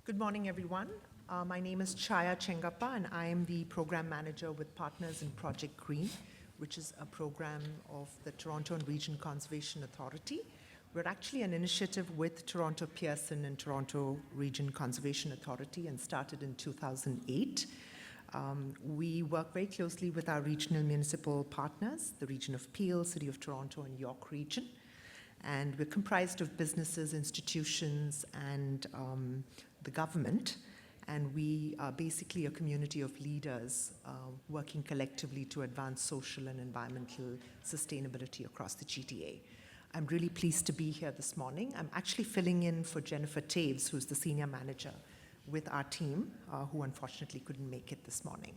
Good morning, everyone. My name is Chaya Chengappa, and I am the program manager with Partners in Project Green, which is a program of the Toronto and Region Conservation Authority. We're actually an initiative with Toronto Pearson and Toronto Region Conservation Authority and started in 2008. We work very closely with our regional municipal partners, the region of Peel, City of Toronto, and York Region. And we're comprised of businesses, institutions, and the government. And we are basically a community of leaders working collectively to advance social and environmental sustainability across the GTA. I'm really pleased to be here this morning. I'm actually filling in for Jennifer Taves, who's the senior manager with our team, who unfortunately couldn't make it this morning.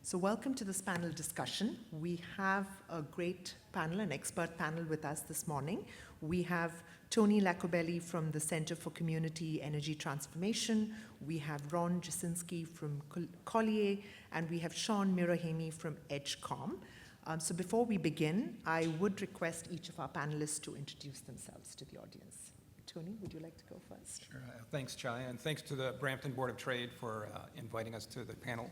So welcome to this panel discussion. We have a great panel, an expert panel with us this morning. We have Tony Iacobelli from the Center for Community Energy Transformation. We have Ron Jasinski from Collier, and we have Sean Mirrahimi from Edgecom. So before we begin, I would request each of our panelists to introduce themselves to the audience. Tony, would you like to go first? Sure. Thanks, Chaya, and thanks to the Brampton Board of Trade for inviting us to the panel.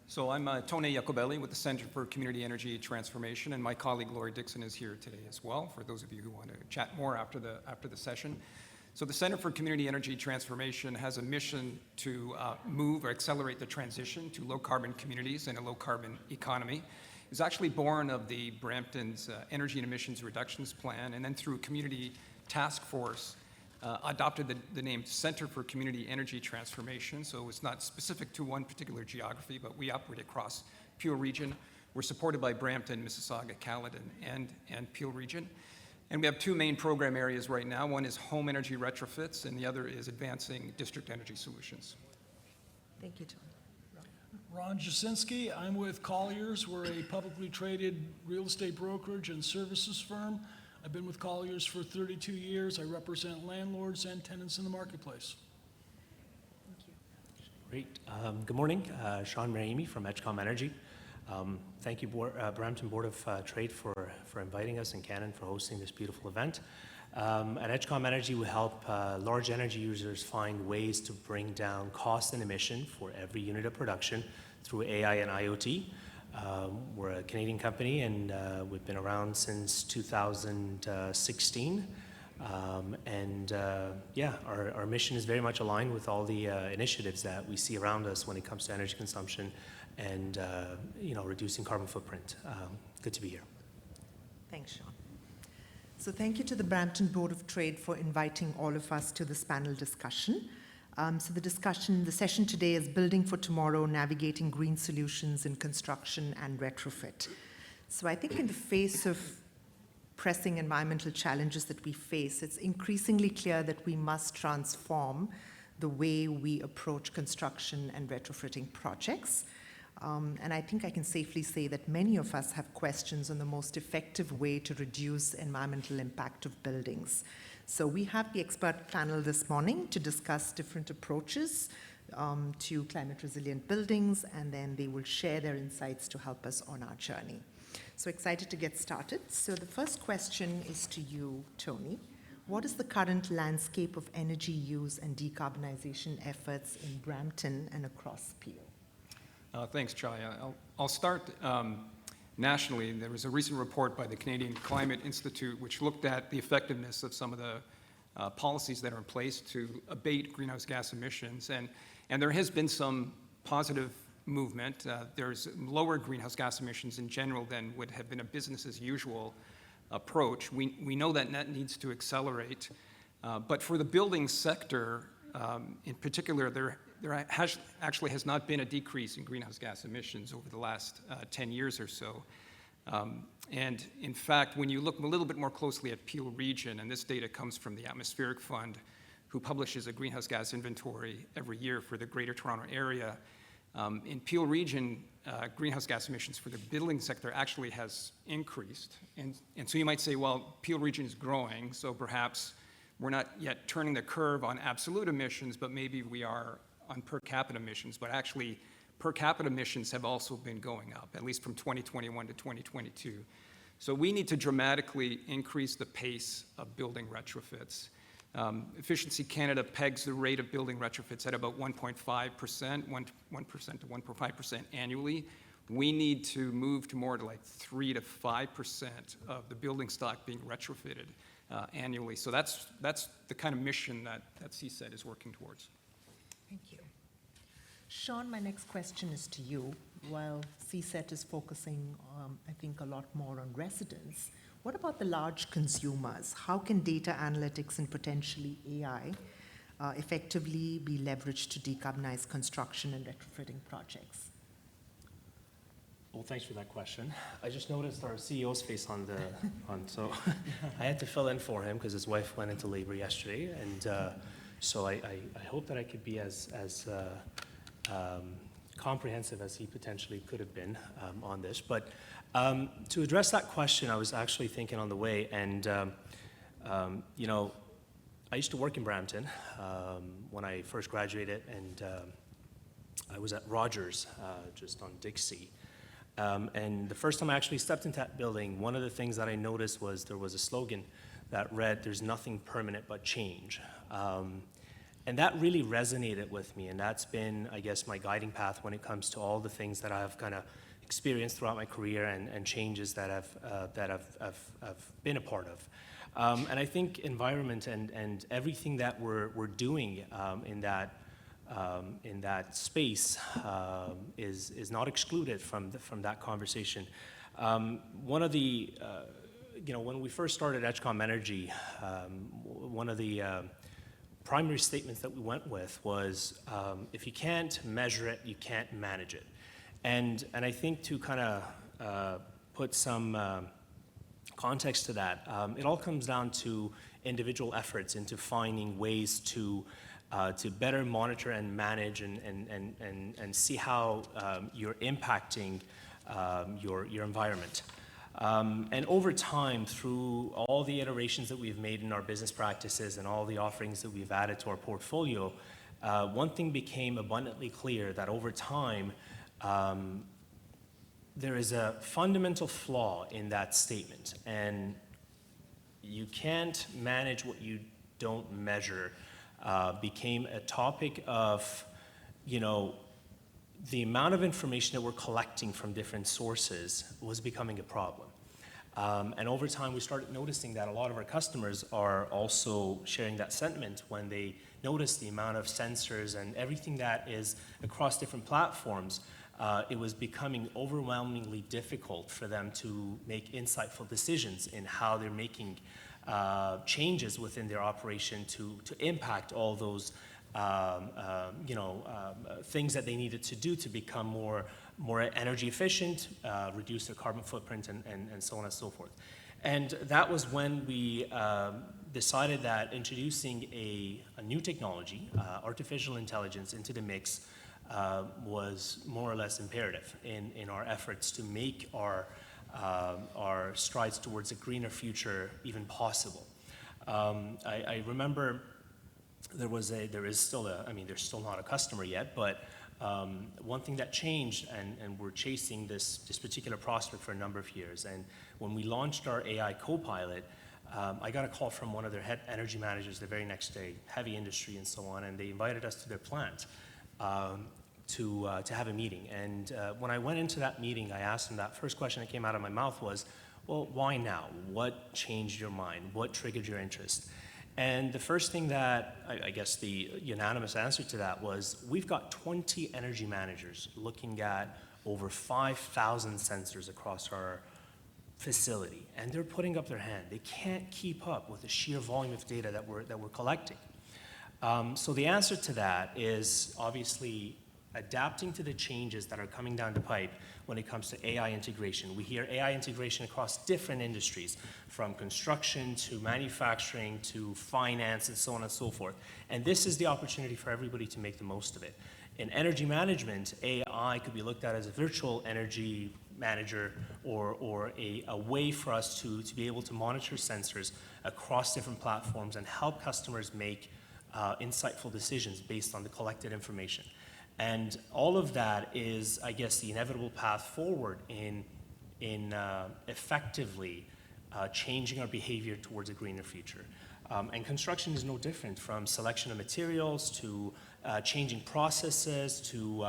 So I'm Tony Iacobelli with the Center for Community Energy Transformation, and my colleague Lori Dixon is here today as well, for those of you who want to chat more after the session. So the Center for Community Energy Transformation has a mission to move or accelerate the transition to low-carbon communities and a low-carbon economy. It's actually born of the Brampton's Energy and Emissions Reductions Plan, and then through a community task force, adopted the name Center for Community Energy Transformation. So it's not specific to one particular geography, but we operate across Peel Region. We're supported by Brampton, Mississauga, Caledon, and Peel Region. And we have two main program areas right now. One is home energy retrofits, and the other is advancing district energy solutions. Thank you, Tony. Ron Jasinski. I'm with Colliers. We're a publicly traded real estate brokerage and services firm. I've been with Colliers for 32 years. I represent landlords and tenants in the marketplace. Thank you. Great. Good morning. Sean Mirrahimi from Edgecom Energy. Thank you, Brampton Board of Trade, for inviting us, and Canon for hosting this beautiful event. At Edgecom Energy, we help large energy users find ways to bring down cost and emission for every unit of production through AI and IoT. We're a Canadian company, and we've been around since 2016. Our mission is very much aligned with all the initiatives that we see around us when it comes to energy consumption and reducing carbon footprint. Good to be here. Thanks, Sean. So thank you to the Brampton Board of Trade for inviting all of us to this panel discussion. So the session today is Building for Tomorrow, Navigating Green Solutions in Construction and Retrofit. So I think in the face of pressing environmental challenges that we face, it's increasingly clear that we must transform the way we approach construction and retrofitting projects. And I think I can safely say that many of us have questions on the most effective way to reduce environmental impact of buildings. So we have the expert panel this morning to discuss different approaches to climate resilient buildings, and then they will share their insights to help us on our journey. So excited to get started. So the first question is to you, Tony. What is the current landscape of energy use and decarbonization efforts in Brampton and across Peel? Thanks, Chaya. I'll start nationally. There was a recent report by the Canadian Climate Institute which looked at the effectiveness of some of the policies that are in place to abate greenhouse gas emissions. And there has been some positive movement. There's lower greenhouse gas emissions in general than would have been a business as usual approach. We know that needs to accelerate. But for the building sector in particular, there actually has not been a decrease in greenhouse gas emissions over the last 10 years or so. And in fact, when you look a little bit more closely at Peel Region, and this data comes from the Atmospheric Fund, who publishes a greenhouse gas inventory every year for the Greater Toronto Area, in Peel Region, greenhouse gas emissions for the building sector actually has increased. And so you might say, well, Peel Region is growing, so perhaps we're not yet turning the curve on absolute emissions, but maybe we are on per capita emissions. But actually, per capita emissions have also been going up, at least from 2021 to 2022. So we need to dramatically increase the pace of building retrofits. Efficiency Canada pegs the rate of building retrofits at about 1.5%, 1% to 1.5% annually. We need to move to more to like 3 to 5% of the building stock being retrofitted annually. So that's the kind of mission that CSET is working towards. Thank you. Sean, my next question is to you. While CSET is focusing, I think, a lot more on residents, what about the large consumers? How can data analytics and potentially AI effectively be leveraged to decarbonize construction and retrofitting projects? Well, thanks for that question. I just noticed our CEO's face so I had to fill in for him because his wife went into labor yesterday, and so I hope that I could be as comprehensive as he potentially could have been on this. But to address that question, I was actually thinking on the way, and you know, I used to work in Brampton when I first graduated, and I was at Rogers, just on Dixie. And the first time I actually stepped into that building, one of the things that I noticed was there was a slogan that read, "There's nothing permanent but change." And that really resonated with me, and that's been, I guess, my guiding path when it comes to all the things that I've kind of experienced throughout my career and changes that I've been a part of. And I think environment and everything that we're doing in that space is not excluded from that conversation. One of the, when we first started Edgecom Energy, one of the primary statements that we went with was, if you can't measure it, you can't manage it. And I think to kind of put some context to that, it all comes down to individual efforts into finding ways to better monitor and manage and see how you're impacting your environment. And over time, through all the iterations that we've made in our business practices and all the offerings that we've added to our portfolio, one thing became abundantly clear, that over time, there is a fundamental flaw in that statement. And you can't manage what you don't measure became a topic of, the amount of information that we're collecting from different sources was becoming a problem. And over time, we started noticing that a lot of our customers are also sharing that sentiment when they notice the amount of sensors and everything that is across different platforms. It was becoming overwhelmingly difficult for them to make insightful decisions in how they're making changes within their operation to impact all those things that they needed to do to become more energy efficient, reduce their carbon footprint, and so on and so forth. And that was when we decided that introducing a new technology, artificial intelligence, into the mix was more or less imperative in our efforts to make our strides towards a greener future even possible. I remember there's still not a customer yet, but one thing that changed, and we're chasing this particular prospect for a number of years. And when we launched our AI co-pilot, I got a call from one of their head energy managers the very next day, heavy industry and so on, and they invited us to their plant to have a meeting. And when I went into that meeting, I asked them, that first question that came out of my mouth was, well, why now? What changed your mind? What triggered your interest? And the first thing that, I guess the unanimous answer to that was, we've got 20 energy managers looking at over 5,000 sensors across our facility, and they're putting up their hand. They can't keep up with the sheer volume of data that we're collecting. So the answer to that is obviously adapting to the changes that are coming down the pipe when it comes to AI integration. We hear AI integration across different industries, from construction to manufacturing to finance and so on and so forth. And this is the opportunity for everybody to make the most of it. In energy management, AI could be looked at as a virtual energy manager or a way for us to be able to monitor sensors across different platforms and help customers make insightful decisions based on the collected information. And all of that is, I guess, the inevitable path forward in effectively changing our behavior towards a greener future. And construction is no different, from selection of materials to changing processes to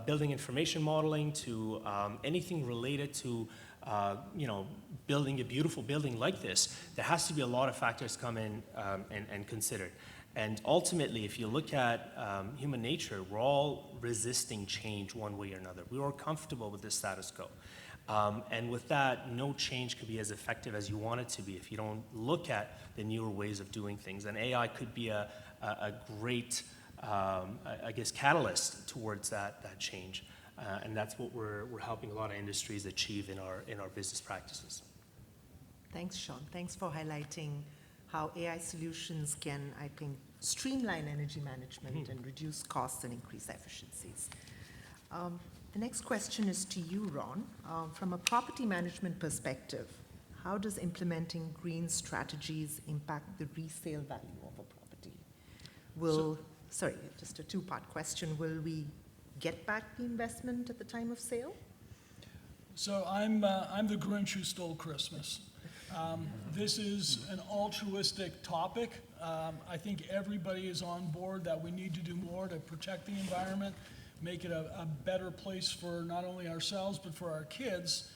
building information modeling to anything related to building a beautiful building like this. There has to be a lot of factors come in and considered. And ultimately, if you look at human nature, we're all resisting change one way or another. We are comfortable with the status quo. And with that, no change could be as effective as you want it to be if you don't look at the newer ways of doing things. And AI could be a great, catalyst towards that change. And that's what we're helping a lot of industries achieve in our business practices. Thanks, Sean. Thanks for highlighting how AI solutions can, I think, streamline energy management and reduce costs and increase efficiencies. The next question is to you, Ron. From a property management perspective, how does implementing green strategies impact the resale value of a property? Sorry, just a two-part question. Will we get back the investment at the time of sale? So I'm the Grinch who stole Christmas. This is an altruistic topic. I think everybody is on board that we need to do more to protect the environment, make it a better place for not only ourselves but for our kids.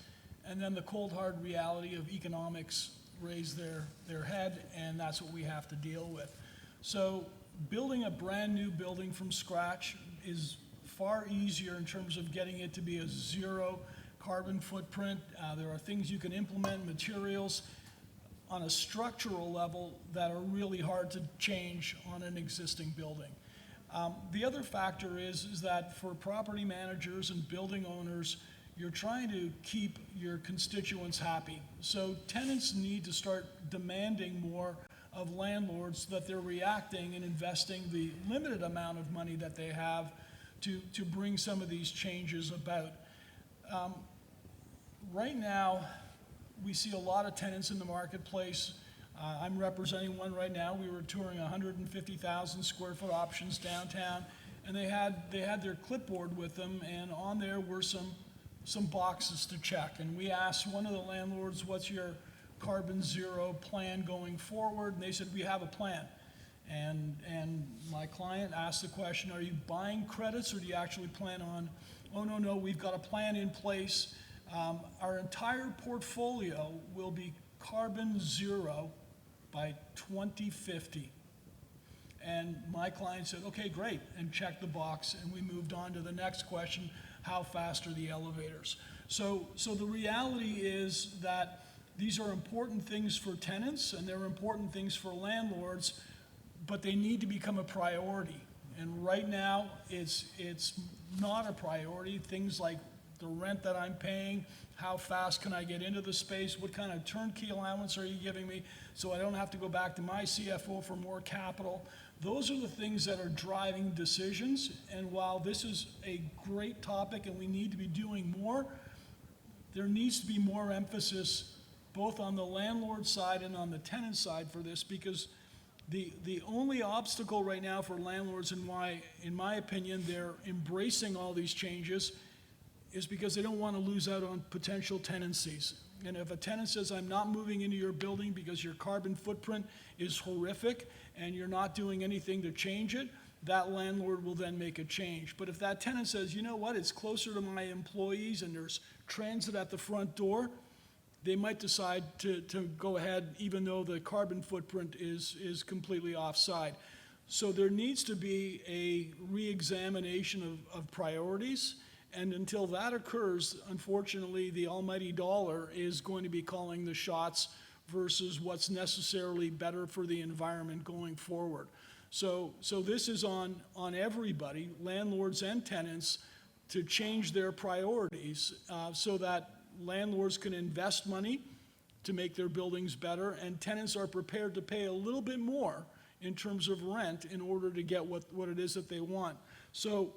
And then the cold hard reality of economics raise their head, and that's what we have to deal with. So building a brand new building from scratch is far easier in terms of getting it to be a zero carbon footprint. There are things you can implement, materials on a structural level that are really hard to change on an existing building. The other factor is that for property managers and building owners, you're trying to keep your constituents happy. So tenants need to start demanding more of landlords, that they're reacting and investing the limited amount of money that they have to bring some of these changes about. Right now, we see a lot of tenants in the marketplace. I'm representing one right now. We were touring 150,000 square foot options downtown, and they had their clipboard with them, and on there were some boxes to check. And we asked one of the landlords, "What's your carbon zero plan going forward?" And they said, "We have a plan." And my client asked the question, "Are you buying credits, or do you actually plan on?" "Oh, no, we've got a plan in place. Our entire portfolio will be carbon zero by 2050. And my client said, "Okay, great," and checked the box, and we moved on to the next question: how fast are the elevators? So the reality is that these are important things for tenants, and they're important things for landlords, but they need to become a priority. And right now, it's not a priority. Things like the rent that I'm paying, how fast can I get into the space, what kind of turnkey allowance are you giving me so I don't have to go back to my CFO for more capital. Those are the things that are driving decisions. And while this is a great topic and we need to be doing more, there needs to be more emphasis both on the landlord side and on the tenant side for this, because the only obstacle right now for landlords, and why, in my opinion, they're embracing all these changes, is because they don't want to lose out on potential tenancies. And if a tenant says, "I'm not moving into your building because your carbon footprint is horrific and you're not doing anything to change it," that landlord will then make a change. But if that tenant says, "You know what, it's closer to my employees and there's transit at the front door," they might decide to go ahead even though the carbon footprint is completely offside. So there needs to be a re-examination of priorities. And until that occurs, unfortunately, the almighty dollar is going to be calling the shots versus what's necessarily better for the environment going forward. So this is on everybody, landlords and tenants, to change their priorities so that landlords can invest money to make their buildings better, and tenants are prepared to pay a little bit more in terms of rent in order to get what it is that they want. So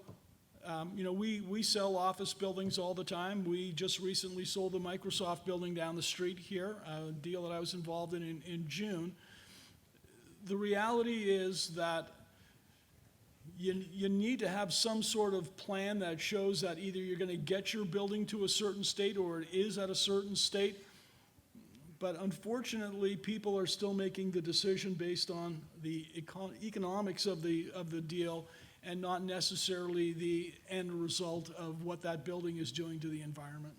we sell office buildings all the time. We just recently sold the Microsoft building down the street here, a deal that I was involved in June. The reality is that you need to have some sort of plan that shows that either you're going to get your building to a certain state or it is at a certain state. but unfortunately, people are still making the decision based on the economics of the deal and not necessarily the end result of what that building is doing to the environment.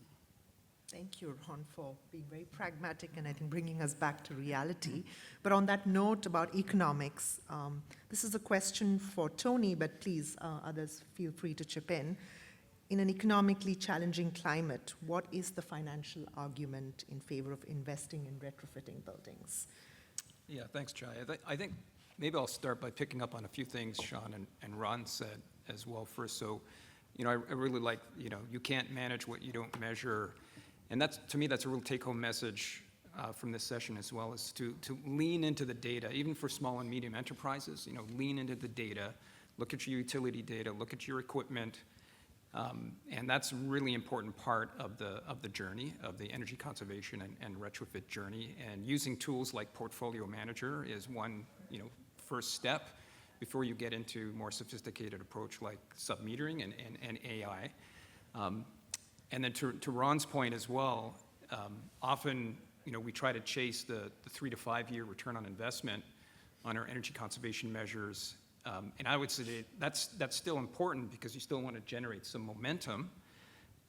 Thank you, Ron, for being very pragmatic and I think bringing us back to reality. But on that note about economics, this is a question for Tony, but please, others feel free to chip in. In an economically challenging climate, what is the financial argument in favor of investing in retrofitting buildings? Yeah, thanks, Chai. I think maybe I'll start by picking up on a few things Sean and Ron said as well first. So, I really like, you can't manage what you don't measure. And that's, to me, that's a real take-home message from this session as well, is to lean into the data, even for small and medium enterprises, lean into the data, look at your utility data, look at your equipment. And that's a really important part of the journey, of the energy conservation and retrofit journey. And using tools like Portfolio Manager is one, first step before you get into more sophisticated approach like sub-metering and AI. And then to Ron's point as well, often, we try to chase the 3 to 5 year return on investment on our energy conservation measures. And I would say that's still important because you still want to generate some momentum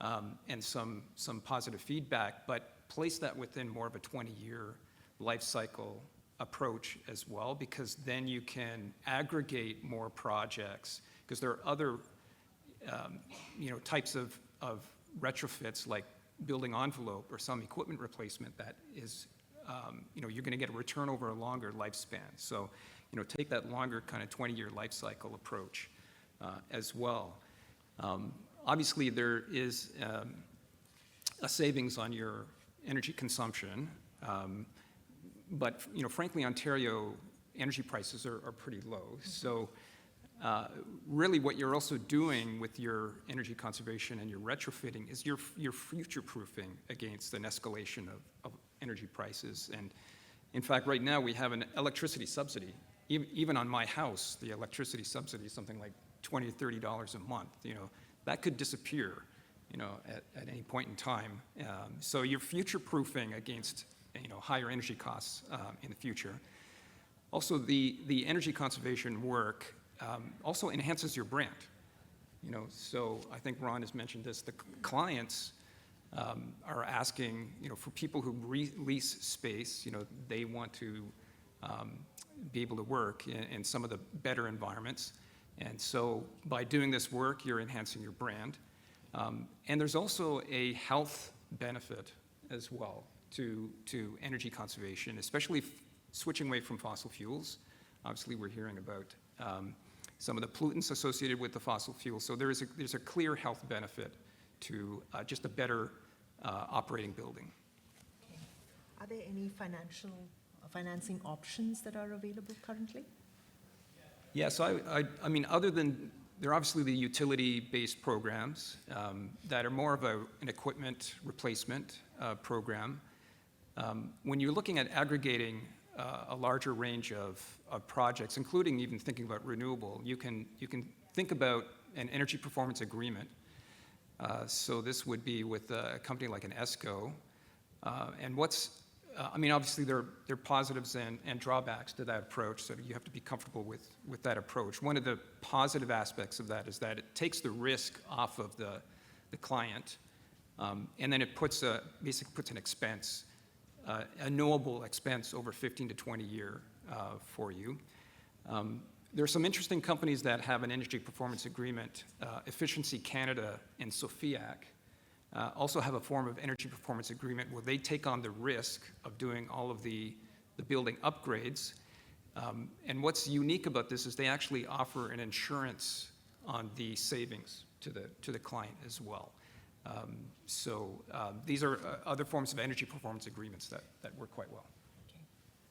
and some positive feedback, but place that within more of a 20-year life cycle approach as well, because then you can aggregate more projects, because there are other types of retrofits like building envelope or some equipment replacement that is, you're going to get a return over a longer lifespan. So, take that longer kind of 20-year life cycle approach as well. Obviously, there is a savings on your energy consumption, but frankly, Ontario energy prices are pretty low. So really what you're also doing with your energy conservation and your retrofitting is you're future-proofing against an escalation of energy prices. And in fact, right now we have an electricity subsidy. Even on my house, the electricity subsidy is something like $20 to $30 a month. That could disappear, at any point in time. So you're future-proofing against, higher energy costs in the future. Also, the energy conservation work also enhances your brand. So I think Ron has mentioned this. The clients are asking, for people who lease space, they want to be able to work in some of the better environments. And so by doing this work, you're enhancing your brand. And there's also a health benefit as well to energy conservation, especially switching away from fossil fuels. Obviously, we're hearing about some of the pollutants associated with the fossil fuels. So there's a clear health benefit to just a better operating building. Okay. Are there any financing options that are available currently? Yeah, so I mean, other than, there are obviously the utility-based programs that are more of an equipment replacement program. When you're looking at aggregating a larger range of projects, including even thinking about renewable, you can think about an energy performance agreement. So this would be with a company like an ESCO. And obviously there are positives and drawbacks to that approach, so you have to be comfortable with that approach. One of the positive aspects of that is that it takes the risk off of the client, and then it basically puts an expense, a knowable expense over 15 to 20 year for you. There are some interesting companies that have an energy performance agreement. Efficiency Canada and Sofiac also have a form of energy performance agreement where they take on the risk of doing all of the building upgrades. And what's unique about this is they actually offer an insurance on the savings to the client as well. These are other forms of energy performance agreements that work quite well. Okay.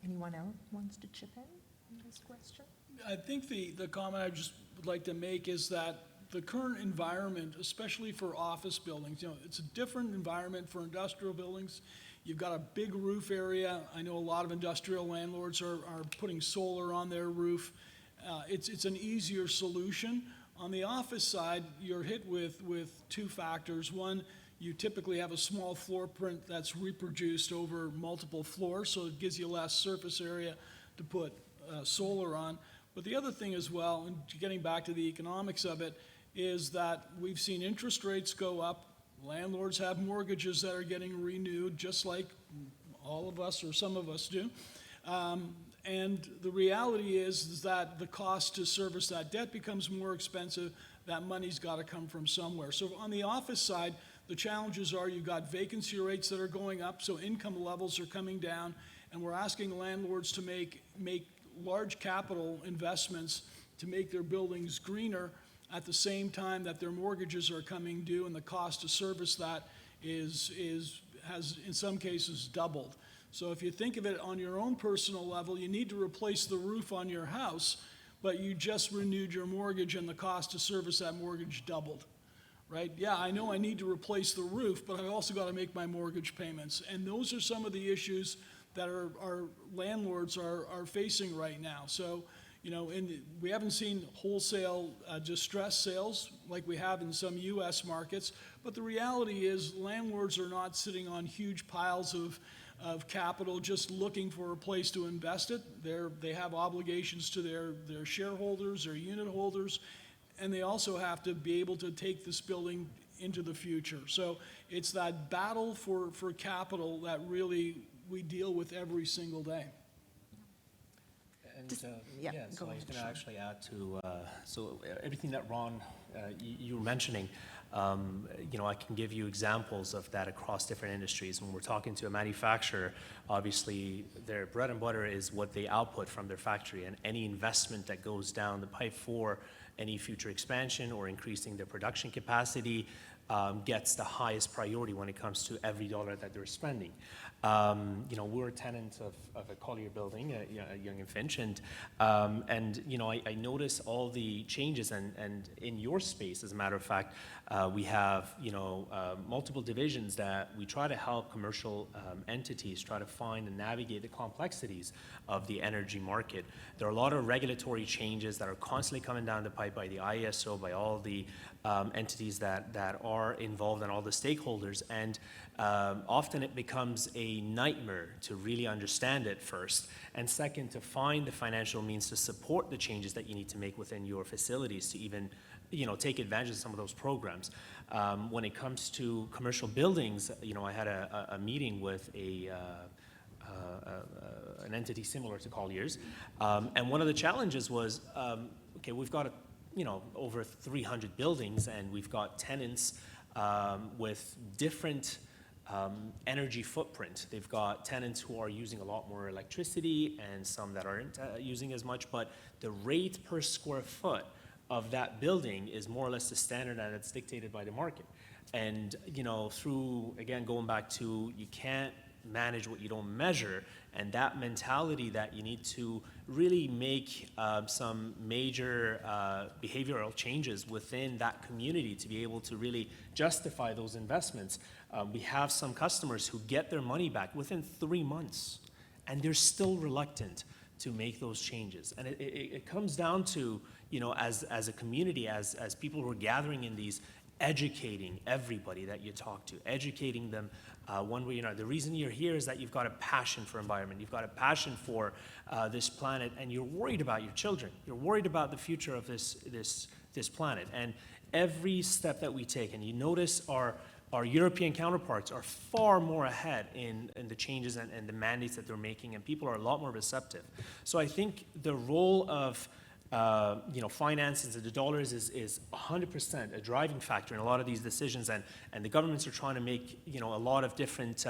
Anyone else wants to chip in on this question? I think the comment I just would like to make is that the current environment, especially for office buildings, it's a different environment for industrial buildings. You've got a big roof area. I know a lot of industrial landlords are putting solar on their roof. It's an easier solution. On the office side, you're hit with two factors. One, You typically have a small floor print that's reproduced over multiple floors, so it gives you less surface area to put solar on. But the other thing as well, and getting back to the economics of it, is that we've seen interest rates go up. Landlords have mortgages that are getting renewed, just like all of us or some of us do. And the reality is that the cost to service that debt becomes more expensive. That money's got to come from somewhere. So on the office side, the challenges are you've got vacancy rates that are going up, so income levels are coming down, and we're asking landlords to make large capital investments to make their buildings greener at the same time that their mortgages are coming due, and the cost to service that has in some cases doubled. So if you think of it on your own personal level, you need to replace the roof on your house, but you just renewed your mortgage and the cost to service that mortgage doubled, right? Yeah, I know I need to replace the roof, but I also got to make my mortgage payments. And those are some of the issues that our landlords are facing right now. So, you know, we haven't seen wholesale distress sales like we have in some US markets, but the reality is landlords are not sitting on huge piles of capital just looking for a place to invest it. They have obligations to their shareholders, their unit holders, and they also have to be able to take this building into the future. So it's that battle for capital that really we deal with every single day. And Just- so yeah, I go was ahead, going to Sean. actually add to, everything that Ron, you were mentioning, you know, I can give you examples of that across different industries. When we're talking to a manufacturer, obviously their bread and butter is what they output from their factory, and any investment that goes down the pipe for any future expansion or increasing their production capacity gets the highest priority when it comes to every dollar that they're spending. You know, we're a tenant of a Collier building, Young and Finch, and you know, I notice all the changes, and in your space, as a matter of fact, we have, you know, multiple divisions that we try to help commercial entities try to find and navigate the complexities of the energy market. There are a lot of regulatory changes that are constantly coming down the pipe by the ISO, by all the entities that are involved, and all the stakeholders, and often it becomes a nightmare to really understand it first, and second, to find the financial means to support the changes that you need to make within your facilities to even, you know, take advantage of some of those programs. When it comes to commercial buildings, you know, I had a meeting with an entity similar to Collier's, and one of the challenges was, okay, we've got you know, over 300 buildings, and we've got tenants with different energy footprint. They've got tenants who are using a lot more electricity and some that aren't using as much, but the rate per square foot of that building is more or less the standard, and it's dictated by the market. And, you know, through, again, going back to, you can't manage what you don't measure, and that mentality that you need to really make some major behavioral changes within that community to be able to really justify those investments. We have some customers who get their money back within 3 months, and they're still reluctant to make those changes. And it comes down to, you know, as a community, as people who are gathering in these, educating everybody that you talk to, educating them one way or another. The reason you're here is that you've got a passion for environment, you've got a passion for this planet, and you're worried about your children. You're worried about the future of this planet. And every step that we take, and you notice our European counterparts are far more ahead in the changes and the mandates that they're making, and people are a lot more receptive. So I think the role of you know, finances and the dollars is 100% a driving factor in a lot of these decisions, and the governments are trying to make, you know, a lot of different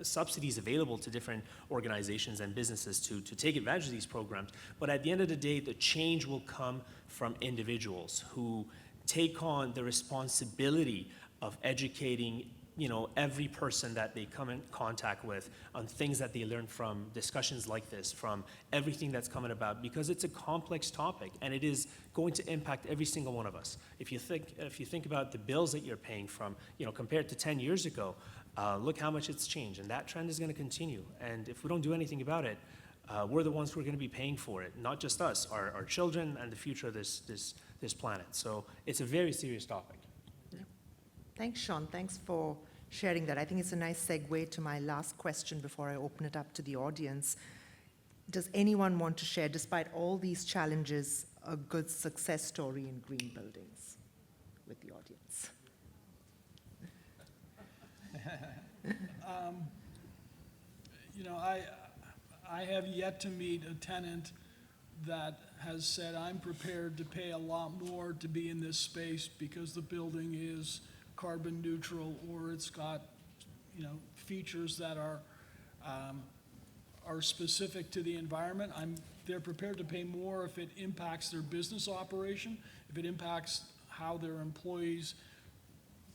subsidies available to different organizations and businesses to take advantage of these programs. But at the end of the day, the change will come from individuals who take on the responsibility of educating, you know, every person that they come in contact with on things that they learn from discussions like this, from everything that's coming about, because it's a complex topic and it is going to impact every single one of us. If you think about the bills that you're paying from, you know, compared to 10 years ago, look how much it's changed, and that trend is going to continue. And if we don't do anything about it, we're the ones who are going to be paying for it, not just us, our children and the future of this planet. So it's a very serious topic. Thanks, Sean. Thanks for sharing that. I think it's a nice segue to my last question before I open it up to the audience. Does anyone want to share, despite all these challenges, a good success story in green buildings with the audience? You know, I have yet to meet a tenant that has said, I'm prepared to pay a lot more to be in this space because the building is carbon neutral, or it's got, you know, features that are specific to the environment. They're prepared to pay more if it impacts their business operation, if it impacts how their employees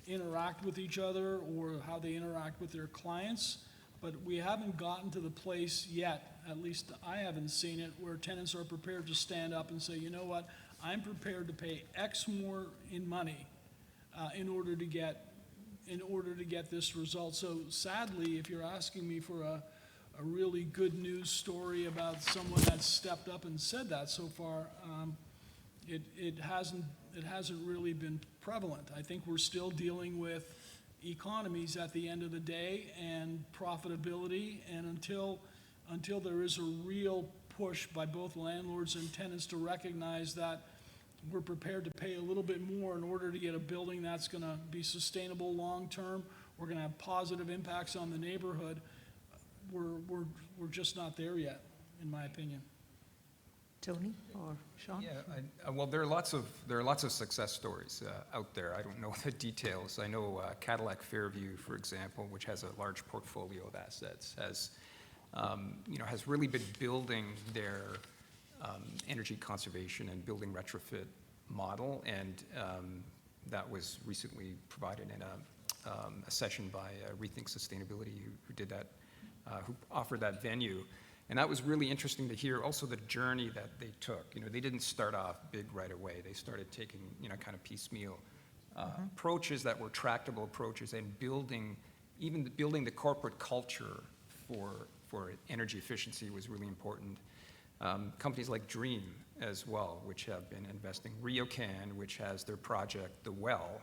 interact with each other or how they interact with their clients. But we haven't gotten to the place yet, at least I haven't seen it, where tenants are prepared to stand up and say, you know what, I'm prepared to pay X more in money in order to get this result. So sadly, if you're asking me for a really good news story about someone that's stepped up and said that so far, it hasn't really been prevalent. I think we're still dealing with economies at the end of the day and profitability, and until there is a real push by both landlords and tenants to recognize that we're prepared to pay a little bit more in order to get a building that's going to be sustainable long term, we're going to have positive impacts on the neighborhood, we're just not there yet, in my opinion. Tony or Sean? Yeah, well, there are lots of success stories out there. I don't know the details. I know Cadillac Fairview, for example, which has a large portfolio of assets, has really been building their energy conservation and building retrofit model, and that was recently provided in a session by Rethink Sustainability, who did that, who offered that venue. And that was really interesting to hear also the journey that they took. You know, they didn't start off big right away. They started taking, kind of piecemeal approaches that were tractable approaches, and building the corporate culture for energy efficiency was really important. Companies like Dream as well, which have been investing. RioCan, which has their project, The Well,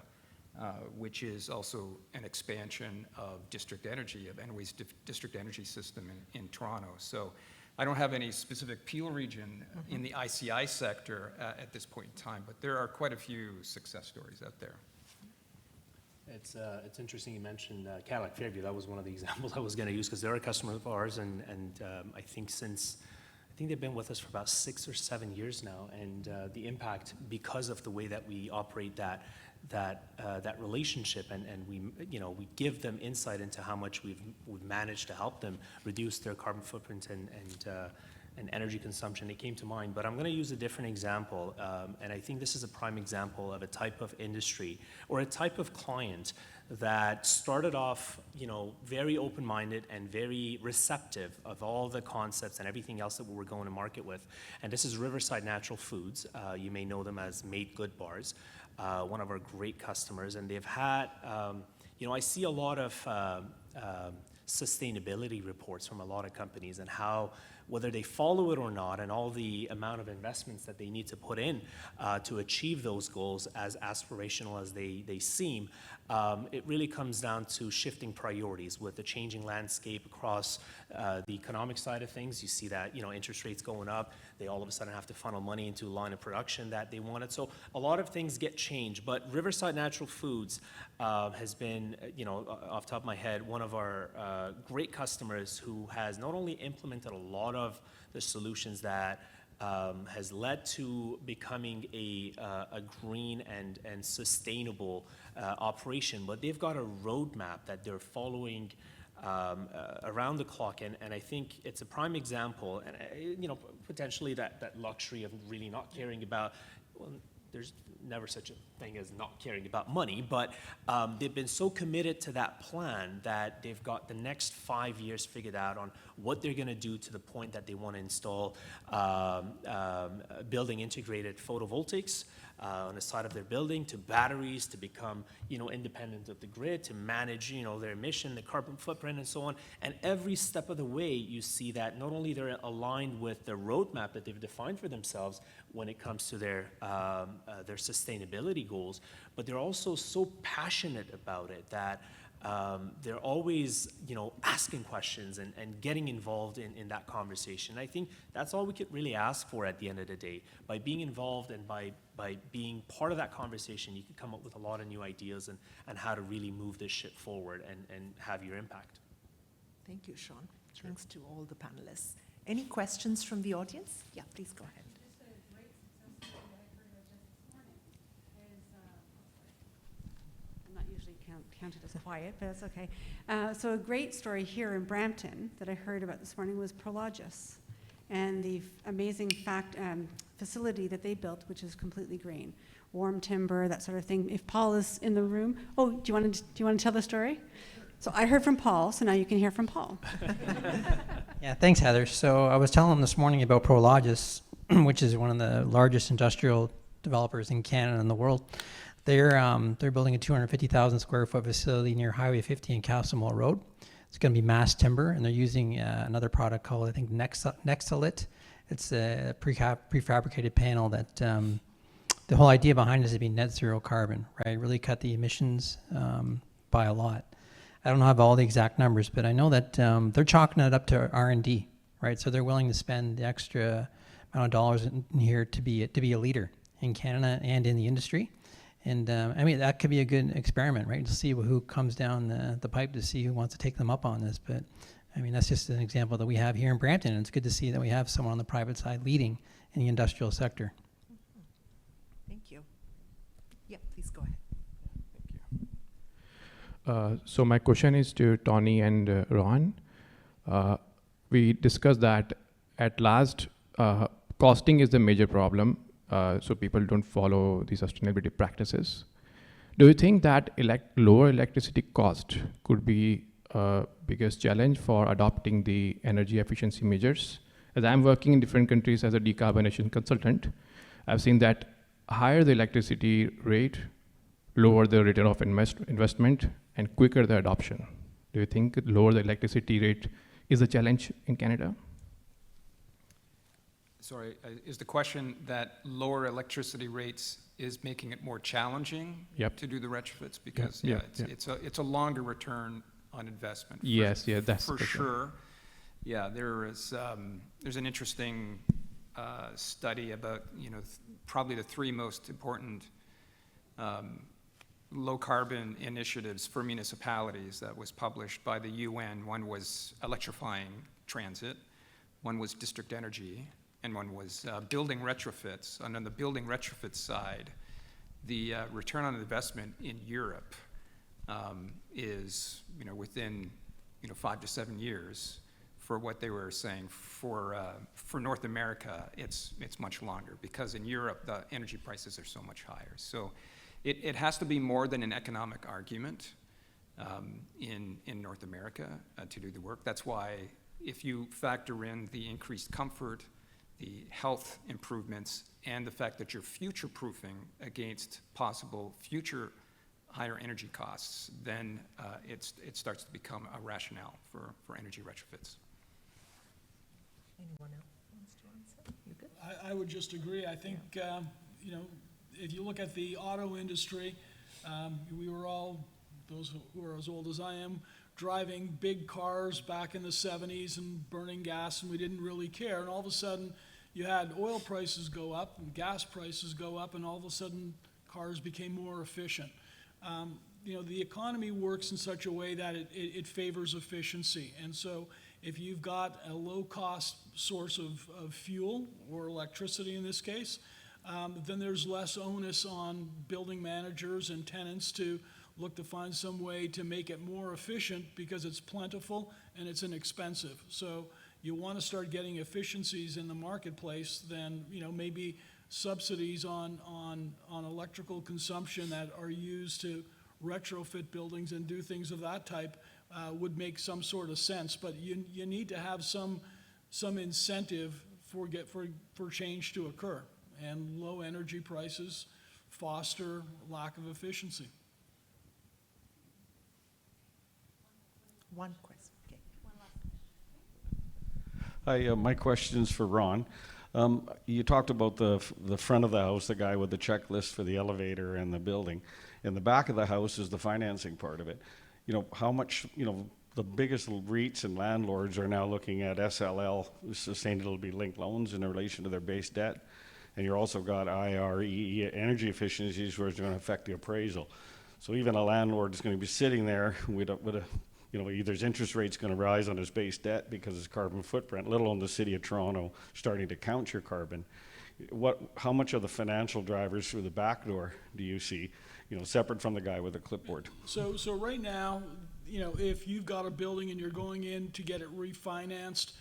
which is also an expansion of district energy, of Enway's district energy system in Toronto. So I don't have any specific Peel region in the ICI sector at this point in time, but there are quite a few success stories out there. It's interesting you mentioned Cadillac Fairview. That was one of the examples I was going to use, because they're a customer of ours, and I think they've been with us for about 6 or 7 years now, and the impact, because of the way that we operate that relationship, and we give them insight into how much we've managed to help them reduce their carbon footprint and energy consumption. It came to mind, but I'm going to use a different example, and I think this is a prime example of a type of industry or a type of client that started off, very open-minded and very receptive of all the concepts and everything else that we were going to market with. And this is Riverside Natural Foods. You may know them as Made Good Bars, one of our great customers. And they've had, I see a lot of sustainability reports from a lot of companies, and how, whether they follow it or not, and all the amount of investments that they need to put in to achieve those goals, as aspirational as they seem, it really comes down to shifting priorities with the changing landscape across the economic side of things. You see that, interest rates going up, they all of a sudden have to funnel money into a line of production that they wanted. So a lot of things get changed, but Riverside Natural Foods has been, off the top of my head, one of our great customers, who has not only implemented a lot of the solutions that has led to becoming a green and sustainable operation, but they've got a roadmap that they're following around the clock, and I think it's a prime example, and potentially that luxury of really not caring about, well, there's never such a thing as not caring about money, but they've been so committed to that plan that they've got the next 5 years figured out on what they're going to do, to the point that they want to install building integrated photovoltaics on the side of their building, to batteries, to become independent of the grid, to manage their emission, the carbon footprint, and so on. And every step of the way, you see that not only they're aligned with the roadmap that they've defined for themselves when it comes to their sustainability goals, but they're also so passionate about it that they're always, asking questions and getting involved in that conversation. I think that's all we could really ask for at the end of the day. By being involved and by being part of that conversation, you can come up with a lot of new ideas and how to really move this ship forward and have your impact. Thank you, Sean. Thanks to all the panelists. Any questions from the audience? Yeah, please go ahead. Just a great success story that I heard about just this morning is, I'm not usually counted as quiet, but that's okay. So a great story here in Brampton that I heard about this morning was Prologis and the amazing facility that they built, which is completely green, warm timber, that sort of thing. If Paul is in the room, do you want to tell the story? So I heard from Paul, so now you can hear from Paul. Yeah, thanks, Heather. So I was telling them this morning about Prologis, which is one of the largest industrial developers in Canada and the world. They're building a 250,000 square foot facility near Highway 50 in Castlemore Road. It's going to be mass timber, and they're using another product called, I think, Nexalit. It's a prefabricated panel that the whole idea behind it is to be net zero carbon, right? Really cut the emissions by a lot. I don't have all the exact numbers, but I know that they're chalking it up to R&D, right? So they're willing to spend the extra amount of dollars in here to be a leader in Canada and in the industry. And that could be a good experiment, right? To see who comes down the pipe, to see who wants to take them up on this. But that's just an example that we have here in Brampton, and it's good to see that we have someone on the private side leading in the industrial sector. Thank you. Yeah, please go ahead. So my question is to Tony and Ron. We discussed that at last, costing is the major problem, so people don't follow the sustainability practices. Do you think that lower electricity cost could be a biggest challenge for adopting the energy efficiency measures? As I'm working in different countries as a decarbonization consultant, I've seen that higher the electricity rate, lower the return of investment, and quicker the adoption. Do you think lower the electricity rate is a challenge in Canada? Sorry, is the question that lower electricity rates is making it more challenging to do the retrofits? Because it's a longer return on investment. Yes, that's for sure. Yeah, there's an interesting study about probably the three most important low carbon initiatives for municipalities that was published by the UN. One was electrifying transit, one was district energy, and one was building retrofits. And on the building retrofits side, the return on investment in Europe is within 5 to 7 years. For what they were saying, for North America, it's much longer, because in Europe the energy prices are so much higher. So it has to be more than an economic argument in North America to do the work. That's why if you factor in the increased comfort, the health improvements, and the fact that you're future-proofing against possible future higher energy costs, then it starts to become a rationale for energy retrofits. Anyone else wants to answer? You good? I would just agree. I think, if you look at the auto industry, we were all, those who are as old as I am, driving big cars back in the 70s and burning gas, and we didn't really care. And all of a sudden, you had oil prices go up and gas prices go up, and all of a sudden, cars became more efficient. The economy works in such a way that it favors efficiency. And so if you've got a low-cost source of fuel, or electricity in this case, then there's less onus on building managers and tenants to look to find some way to make it more efficient, because it's plentiful and it's inexpensive. So you want to start getting efficiencies in the marketplace, then maybe subsidies on electrical consumption that are used to retrofit buildings and do things of that type would make some sort of sense. But you need to have some incentive for change to occur, and low energy prices foster lack of efficiency. One question. Okay. Hi, my question is for Ron. You talked about the front of the house, the guy with the checklist for the elevator and the building. In the back of the house is the financing part of it. You know, how much, you know, the biggest REITs and landlords are now looking at SLL, sustainability linked loans, in relation to their base debt. And you're also got IRE, energy efficiencies, where it's going to affect the appraisal. So even a landlord is going to be sitting there with a you know, either his interest rate's going to rise on his base debt because his carbon footprint, let alone the City of Toronto starting to count your carbon. How much of the financial drivers through the back door do you see, you know, separate from the guy with the clipboard? So right now, you know, if you've got a building and you're going in to get it refinanced,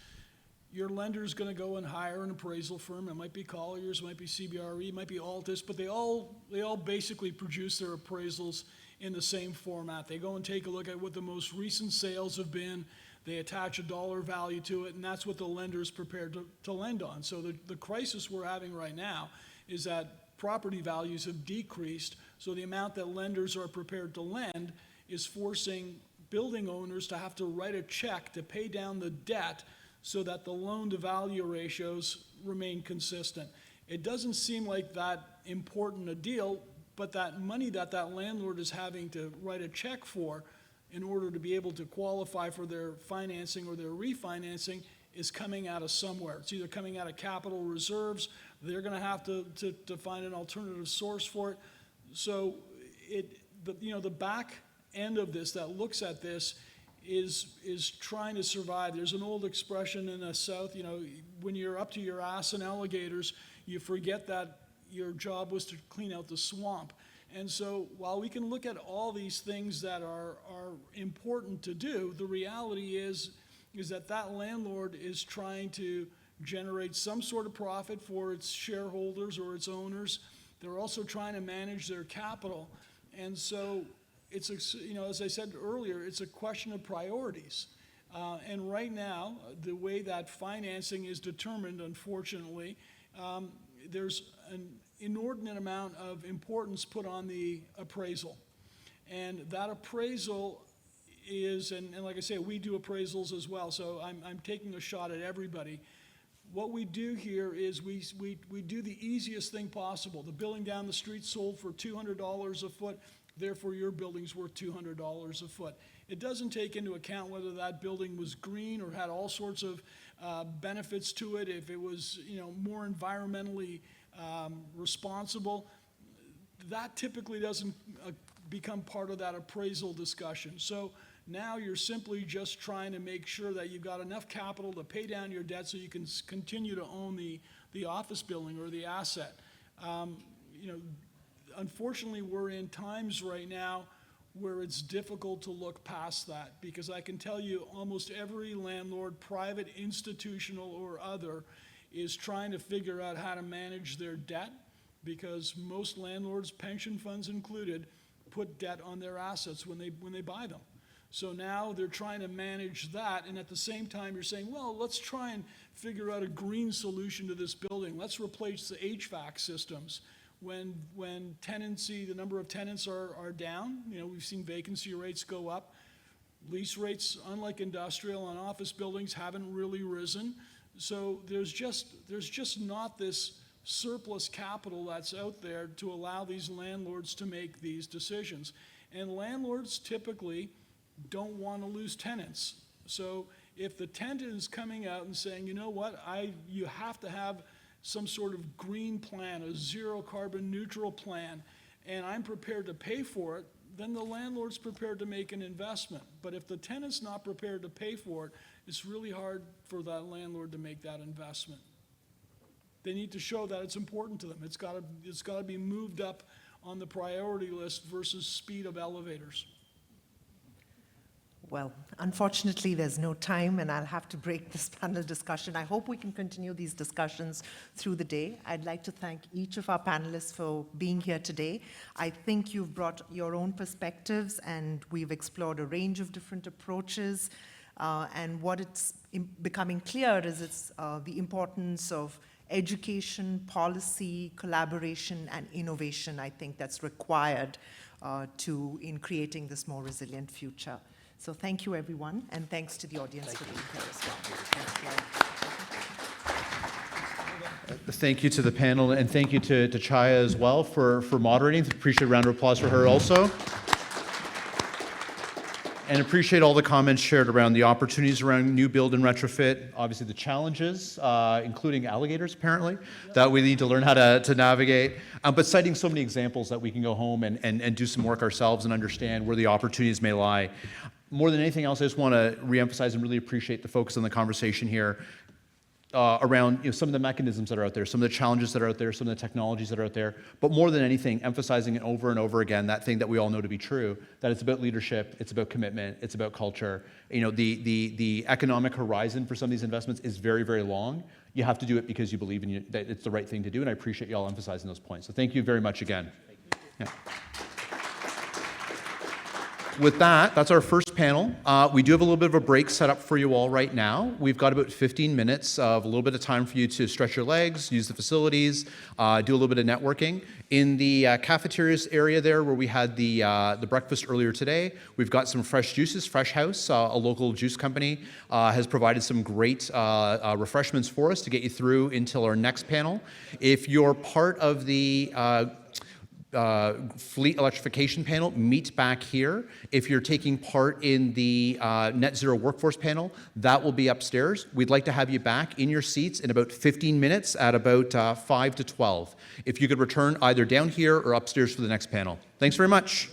your lender's going to go and hire an appraisal firm. It might be Colliers, it might be CBRE, it might be Altus, but they all basically produce their appraisals in the same format. They go and take a look at what the most recent sales have been. They attach a dollar value to it, and that's what the lender's prepared to lend on. So the crisis we're having right now is that property values have decreased, so the amount that lenders are prepared to lend is forcing building owners to have to write a check to pay down the debt so that the loan-to-value ratios remain consistent. It doesn't seem like that important a deal, but that money that landlord is having to write a check for in order to be able to qualify for their financing or their refinancing is coming out of somewhere. It's either coming out of capital reserves, they're going to have to find an alternative source for it. So the back end of this that looks at this is trying to survive. There's an old expression in the South, you know, when you're up to your ass in alligators, you forget that your job was to clean out the swamp. And so while we can look at all these things that are important to do, the reality is that landlord is trying to generate some sort of profit for its shareholders or its owners. They're also trying to manage their capital. And so it's, you know, as I said earlier, it's a question of priorities. And right now, the way that financing is determined, unfortunately, there's an inordinate amount of importance put on the appraisal. And that appraisal is, and like I say, we do appraisals as well, so I'm taking a shot at everybody. What we do here is we do the easiest thing possible. The building down the street sold for $200 a foot, therefore your building's worth $200 a foot. It doesn't take into account whether that building was green or had all sorts of benefits to it, if it was, you know, more environmentally responsible. That typically doesn't become part of that appraisal discussion. So now you're simply just trying to make sure that you've got enough capital to pay down your debt so you can continue to own the office building or the asset. You know, unfortunately, we're in times right now where it's difficult to look past that, because I can tell you almost every landlord, private, institutional, or other, is trying to figure out how to manage their debt, because most landlords, pension funds included, put debt on their assets when they buy them. So now they're trying to manage that, and at the same time you're saying, well, let's try and figure out a green solution to this building. Let's replace the HVAC systems. When tenancy, the number of tenants are down, you know, we've seen vacancy rates go up. Lease rates, unlike industrial and office buildings, haven't really risen. So there's just not this surplus capital that's out there to allow these landlords to make these decisions. And landlords typically don't want to lose tenants. So if the tenant is coming out and saying, you know what, you have to have some sort of green plan, a zero carbon neutral plan, and I'm prepared to pay for it, then the landlord's prepared to make an investment. But if the tenant's not prepared to pay for it, it's really hard for that landlord to make that investment. They need to show that it's important to them. It's got to be moved up on the priority list versus speed of elevators. Well, unfortunately, there's no time, and I'll have to break this panel discussion. I hope we can continue these discussions through the day. I'd like to thank each of our panelists for being here today. I think you've brought your own perspectives, and we've explored a range of different approaches. And what it's becoming clear is the importance of education, policy, collaboration, and innovation, I think, that's required in creating this more resilient future. So thank you, everyone, and thanks to the audience for being here as well. Thank you. Thank you to the panel, and thank you to Chaya as well for moderating. Appreciate a round of applause for her also. And appreciate all the comments shared around the opportunities around new build and retrofit, obviously the challenges, including alligators apparently, that we need to learn how to navigate, but citing so many examples that we can go home and do some work ourselves and understand where the opportunities may lie. More than anything else, I just want to reemphasize and really appreciate the focus on the conversation here around some of the mechanisms that are out there, some of the challenges that are out there, some of the technologies that are out there, but more than anything, emphasizing it over and over again, that thing that we all know to be true, that it's about leadership, it's about commitment, it's about culture. The economic horizon for some of these investments is very, very long. You have to do it because you believe that it's the right thing to do, and I appreciate you all emphasizing those points. So thank you very much again. Yeah. With that, that's our first panel. We do have a little bit of a break set up for you all right now. We've got about 15 minutes of a little bit of time for you to stretch your legs, use the facilities, do a little bit of networking. In the cafeterias area there where we had the breakfast earlier today, we've got some fresh juices. Fresh House, a local juice company, has provided some great refreshments for us to get you through until our next panel. If you're part of the fleet electrification panel, meet back here. If you're taking part in the net zero workforce panel, that will be upstairs. We'd like to have you back in your seats in about 15 minutes at about 5 to 12. If you could return either down here or upstairs for the next panel. Thanks very much.